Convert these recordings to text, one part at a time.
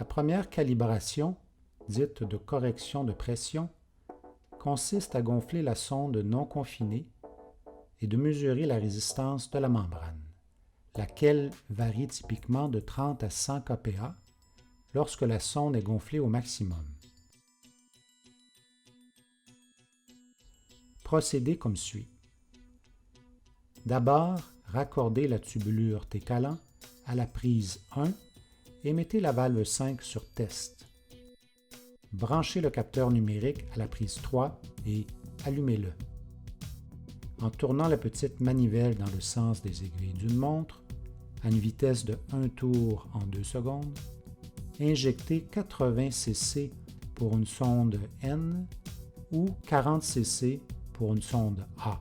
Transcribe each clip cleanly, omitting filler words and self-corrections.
La première calibration, dite de correction de pression, consiste à gonfler la sonde non confinée et de mesurer la résistance de la membrane, laquelle varie typiquement de 30 à 100 kPa lorsque la sonde est gonflée au maximum. Procédez comme suit. D'abord, raccordez la tubulure T-Calant à la prise 1 et mettez la valve 5 sur test. Branchez le capteur numérique à la prise 3 et allumez-le. En tournant la petite manivelle dans le sens des aiguilles d'une montre, à une vitesse de 1 tour en 2 secondes, injectez 80 cc pour une sonde N ou 40 cc pour une sonde A.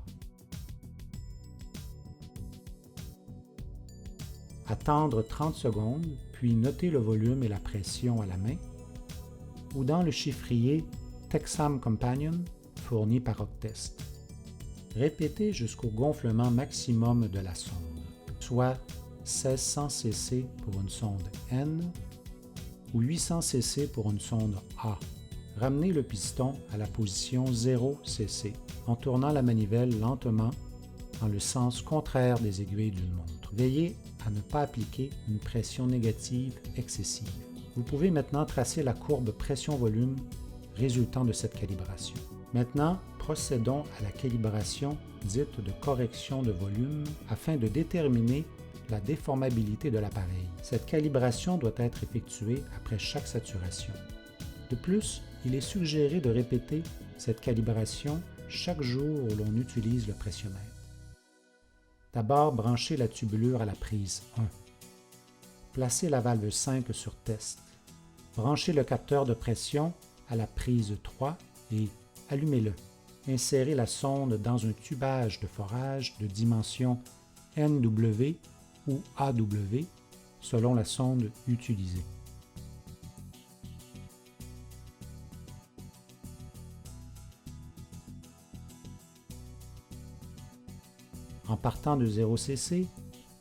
Attendre 30 secondes, puis noter le volume et la pression à la main ou dans le chiffrier Texam Companion fourni par Octest. Répétez jusqu'au gonflement maximum de la sonde, soit 1600 cc pour une sonde N ou 800 cc pour une sonde A. Ramenez le piston à la position 0 cc en tournant la manivelle lentement dans le sens contraire des aiguilles d'une montre. Veillez à ne pas appliquer une pression négative excessive. Vous pouvez maintenant tracer la courbe pression-volume résultant de cette calibration. Maintenant, procédons à la calibration dite de correction de volume afin de déterminer la déformabilité de l'appareil. Cette calibration doit être effectuée après chaque saturation. De plus, il est suggéré de répéter cette calibration chaque jour où l'on utilise le pressiomètre. D'abord, branchez la tubulure à la prise 1. Placez la valve 5 sur test. Branchez le capteur de pression à la prise 3 et allumez-le. Insérez la sonde dans un tubage de forage de dimension NW ou AW selon la sonde utilisée. En partant de 0 cc,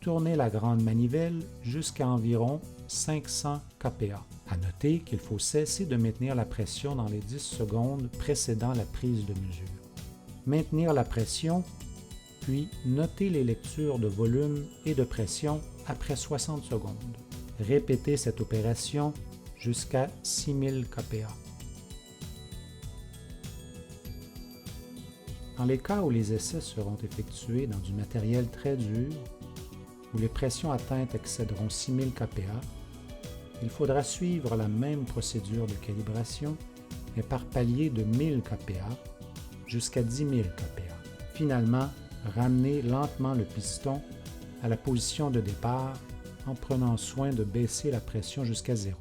tournez la grande manivelle jusqu'à environ 500 kPa. À noter qu'il faut cesser de maintenir la pression dans les 10 secondes précédant la prise de mesure. Maintenir la pression, puis noter les lectures de volume et de pression après 60 secondes. Répétez cette opération jusqu'à 6000 kPa. Dans les cas où les essais seront effectués dans du matériel très dur, où les pressions atteintes excéderont 6000 kPa, il faudra suivre la même procédure de calibration, mais par palier de 1000 kPa jusqu'à 10 000 kPa. Finalement, ramenez lentement le piston à la position de départ en prenant soin de baisser la pression jusqu'à 0.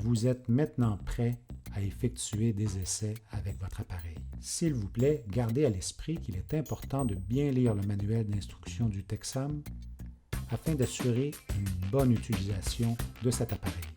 Vous êtes maintenant prêt à effectuer des essais avec votre appareil. S'il vous plaît, gardez à l'esprit qu'il est important de bien lire le manuel d'instruction du Texam afin d'assurer une bonne utilisation de cet appareil.